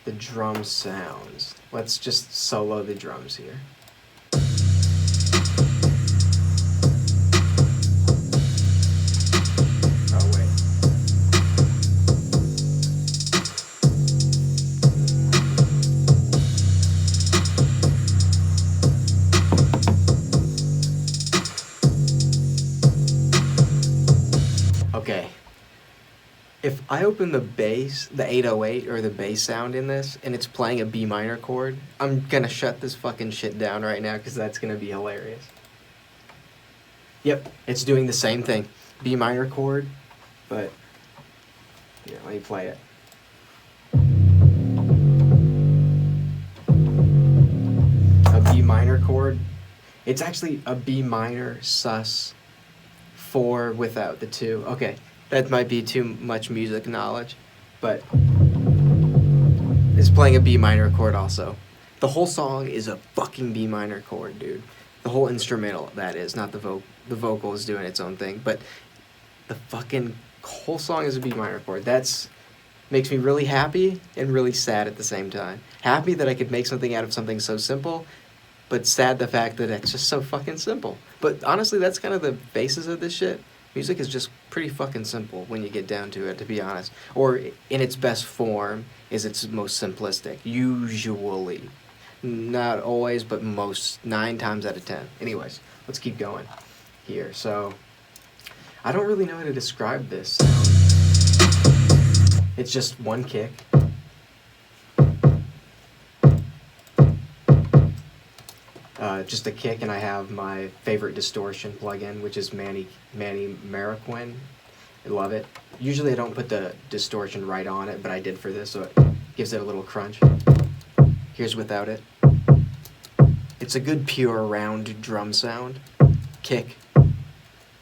the drum sounds. Let's just solo the drums here. Oh, wait. Okay. If I open the bass, the 808 or the bass sound in this, and it's playing a B minor chord, I'm gonna shut this fucking shit down right now because that's gonna be hilarious. Yep, it's doing the same thing. B minor chord, but yeah, let me play it. A B minor chord. It's actually a B minor sus 4 without the 2. Okay, that might be too much music knowledge, but it's playing a B minor chord also. The whole song is a fucking B minor chord, dude. The whole instrumental, that is, not the vocal is doing its own thing, but the fucking whole song is a B minor chord. That's makes me really happy and really sad at the same time. Happy that I could make something out of something so simple, but sad the fact that it's just so fucking simple. But honestly, that's kind of the basis of this shit. Music is just pretty fucking simple when you get down to it, to be honest. Or in its best form is its most simplistic. Usually. Not always, but most, 9 times out of 10. Anyways, let's keep going here. So, I don't really know how to describe this sound. It's just one kick. Just a kick, and I have my favorite distortion plugin, which is Manny Marroquin. I love it. Usually I don't put the distortion right on it, but I did for this, so it gives it a little crunch. Here's without it. It's a good pure round drum sound. Kick,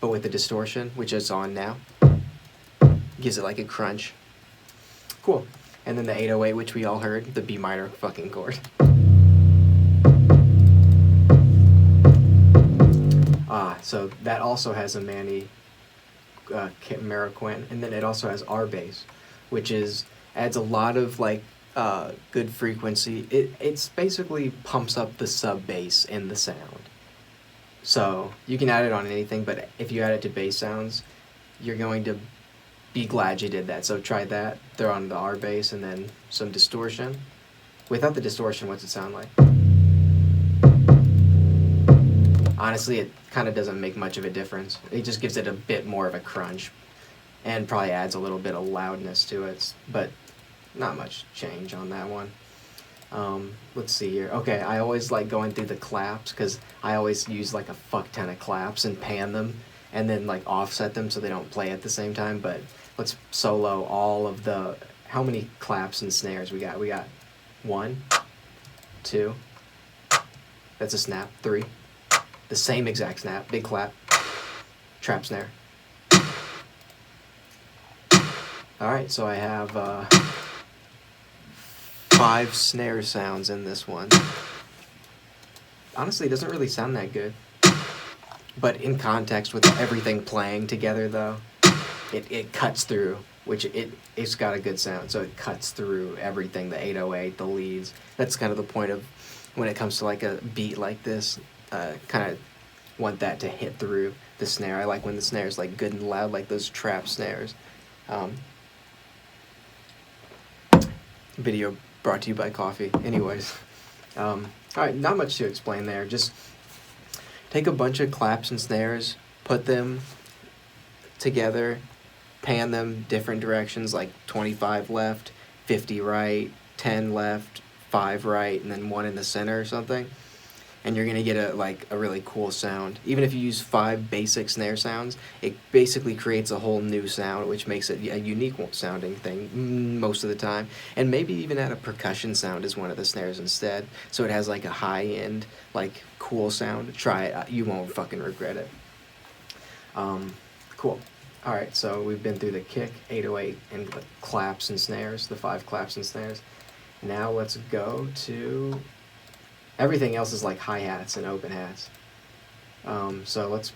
but with the distortion, which is on now. Gives it like a crunch. Cool. And then the 808, which we all heard, the B minor fucking chord. So that also has a Manny Marroquin, and then it also has R bass, which adds a lot of like good frequency. It's basically pumps up the sub bass in the sound. So you can add it on anything, but if you add it to bass sounds, you're going to be glad you did that. So try that. Throw on the R bass and then some distortion. Without the distortion, what's it sound like? Honestly, it kind of doesn't make much of a difference. It just gives it a bit more of a crunch and probably adds a little bit of loudness to it, but not much change on that one. Let's see here. Okay, I always like going through the claps because I always use like a fuck ton of claps and pan them and then like offset them so they don't play at the same time. But let's solo all of the, how many claps and snares we got? We got 1, 2, that's a snap, 3, the same exact snap, big clap, trap snare. Alright, so I have 5 snare sounds in this one. Honestly, it doesn't really sound that good. But in context with everything playing together though, it cuts through, which it's got a good sound, so it cuts through everything, the 808, the leads. That's kind of the point of when it comes to like a beat like this, kind of want that to hit through the snare. I like when the snare is like good and loud, like those trap snares. Video brought to you by coffee. Anyways, alright, not much to explain there. Just take a bunch of claps and snares, put them together, pan them different directions, like 25 left, 50 right, 10 left, 5 right, and then 1 in the center or something. And you're gonna get a really cool sound. Even if you use 5 basic snare sounds, it basically creates a whole new sound, which makes it a unique sounding thing most of the time. And maybe even add a percussion sound as one of the snares instead, so it has like a high end, like cool sound. Try it, you won't fucking regret it. Cool. All right, so we've been through the kick, 808, and the claps and snares, the 5 claps and snares. Now let's go to. Everything else is like hi-hats and open hats. So let's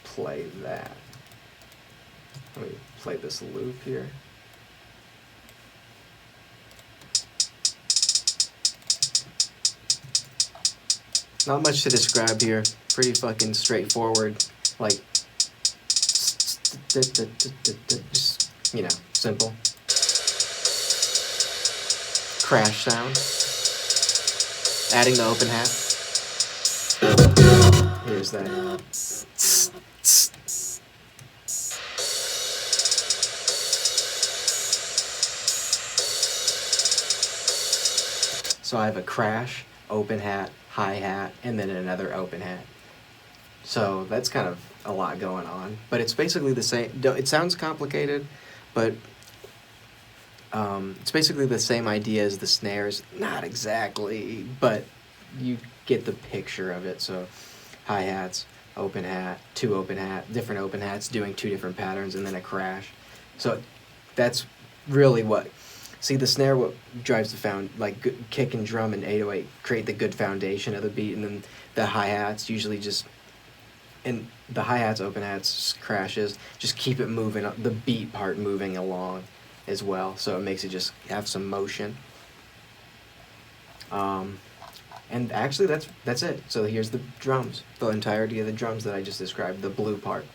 play that. Let me play this loop here. Not much to describe here. Pretty fucking straightforward. Like, just, simple. Crash sound. Adding the open hat. Here's that. So I have a crash, open hat, hi-hat, and then another open hat. So that's kind of a lot going on. But it's basically the same. It sounds complicated, but it's basically the same idea as the snares. Not exactly, but you get the picture of it. So hi-hats, open hat, two open hat, different open hats doing two different patterns, and then a crash. So that's really what... See, the snare, what drives the kick and drum and 808 create the good foundation of the beat, and then the hi-hats usually just... And the hi-hats, open hats, crashes, just keep it moving, the beat part moving along as well, so it makes it just have some motion. And actually, that's it. So here's the drums, the entirety of the drums that I just described, the blue part.